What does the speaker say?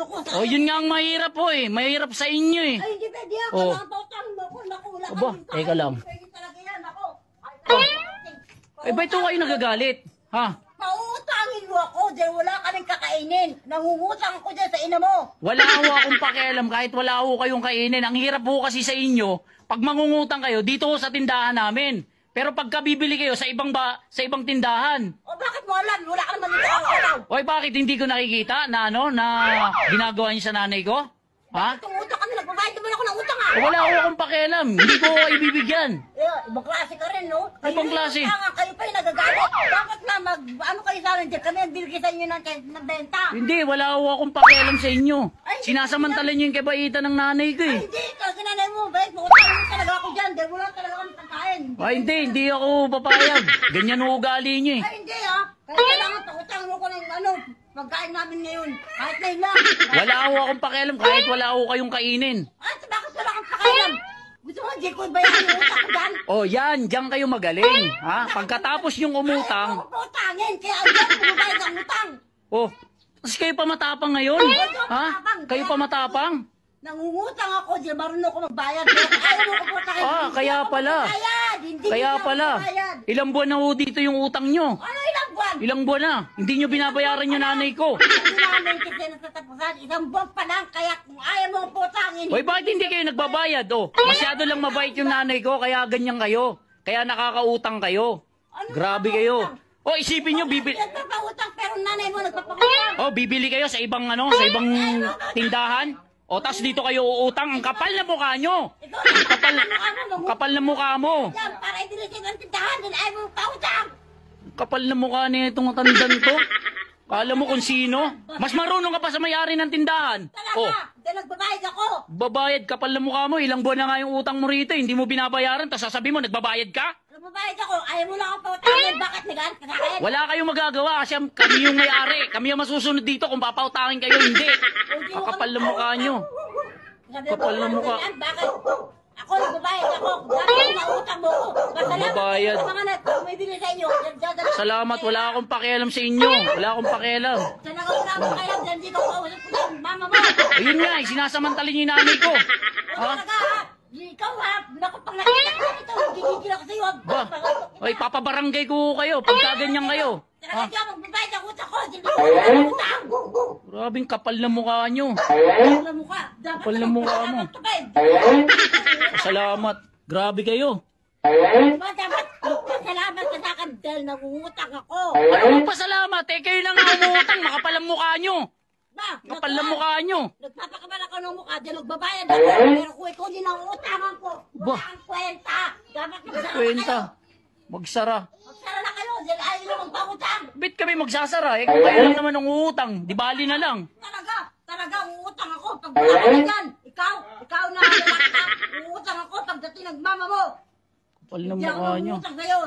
ko sa Oh, yun nga ang mahirap po eh. Mahirap sa inyo eh. Ay, hindi pwede ako. Oh. Nakatotang mo ko. Naku, wala Aba, kaming kain. teka lang. Pwede talaga yan. Ako. Eh, ba't ito kayo nagagalit? Ha? Pautangin mo ako dahil wala kaming kakainin. Nangungutang ako dyan sa ina mo. Wala ho akong pakialam kahit wala ho kayong kainin. Ang hirap ho kasi sa inyo, pag mangungutang kayo, dito ho sa tindahan namin. Pero pagka bibili kayo sa ibang tindahan. O bakit mo alam? Wala ka naman dito araw. Oy, bakit hindi ko nakikita na na ginagawa niyo sa nanay ko? Ha? Itong utang kami, nagbabayad naman ako ng utang ha. Wala ho akong pakialam. Hindi ko kayo ibibigyan. Ibang klase ka rin, no? Ibang klase? Kayo pa yung nagagalit. Dapat na ano kayo sa amin dyan? Kami ang binigay sa inyo ng benta. Hindi, wala ho akong pakialam sa inyo. Sinasamantala niyo yung kabaitan ng nanay ko eh. Ay, hindi. Kasi nanay mo, bakit mo utang mo talaga ako dyan? Dahil wala talaga kami pagkain. Ay, hindi ako papayag. Ganyan ho ugali niyo eh. Ay, hindi ha. Kaya kailangan pag-utang mo ko ng pagkain namin ngayon. Kahit na lang. Wala ho akong pakialam kahit wala ho kayong kainin. Ay, bakit wala kang pakialam? Gusto mo, hindi ko bayaran yung utang ko dyan? Oh, yan, diyan kayo magaling. Ha? Pagkatapos yung umutang, Ayaw ko utangin, kaya ayaw ko bumayad ang utang. oh, tapos kayo pa matapang ngayon? Ha? Kayo pa matapang? Nangungutang ako, di marunong ako magbayad. Kaya ayaw mo ko utangin. Ah, Hindi kaya ako pala. magbayad. Hindi Kaya ako pala, magbayad. ilang buwan na ho dito yung utang nyo? Ano ilang buwan? Ilang buwan na? Hindi nyo binabayaran yung nanay ko. Hindi namin kasi natatapusan. Isang buwan pa lang, kaya kung ayaw mo ko utangin. Hoy, bakit hindi kayo nagbabayad? Oh, masyado lang mabait yung nanay ko, kaya ganyan kayo. Kaya nakakautang kayo. Ano Grabe kayo. Oh, isipin nyo, Nagpapautang pero nanay mo nagpapautang. Oh, bibili kayo sa ibang sa ibang tindahan. O, tas dito kayo uutang. Ang kapal na mukha nyo. Ang kapal na mukha mo. Yan, para idilisin ang tindahan, din ayaw mo pautang. Ang kapal na mukha niya itong tandan to. Kala mo kung sino? Mas marunong ka pa sa may-ari ng tindahan. Oh, Talaga, dahil nagbabayad ako. babayad, kapal na mukha mo. Ilang buwan na nga yung utang mo rito. Hindi mo binabayaran. Tapos sasabihin mo, nagbabayad ka? Nagbabayad ako, ayaw mo lang ako pautangin. Bakit nagalit ka sa akin? Wala kayong magagawa kasi kami yung may-ari. Kami yung masusunod dito kung papautangin kayo. Hindi. Ang kapal na mukha nyo. Kapal na mukha. Bakit? Ako nagbabayad ako. Bakit nautang mo ko? Babayad. Sa mga may bili sa inyo. Salamat. Wala akong pakialam sa inyo. Wala akong pakialam. Talaga wala akong kaya. Dahil di ko kausap ko yung mama mo. Ayun nga, sinasamantala niyo yung nanay ko. Ha? Talaga ha. Ikaw ha. Naku, pag nakita ko ito, gigigil ako sa iyo. Ba? Ay, papabarangay ko kayo. Pagka ganyan kayo. Talaga di ako magbabayad ang utang ko. Hindi ko ang utang. Grabing kapal na mukha nyo. Kapal na mukha. Kapal na mukha mo. Salamat. Grabe kayo. Dapat salamat ka sa akin dahil nangungutang ako. Ano pa salamat? Eh, kayo na nga umutang. Makapal ang mukha nyo. Ba, Kapal na mukha nyo. nagpapakabal ako ng mukha dahil nagbabayad ako. Pero kung ikaw din ang utangan ko, Ba? wala kang kwenta. Dapat magsara na Kwenta. kayo. Magsara. Magsara na kayo dahil ayaw nyo magpangutang. Bit kami magsasara. Eh, kung kayo lang naman ang uutang. Di bali na lang. Talaga, uutang ako. Pag wala ka dyan, ikaw na lalaki ka, uutang ako pagdating ng mama mo. Kapal na Hindi ako mukha nyo. nangungutang sa'yo.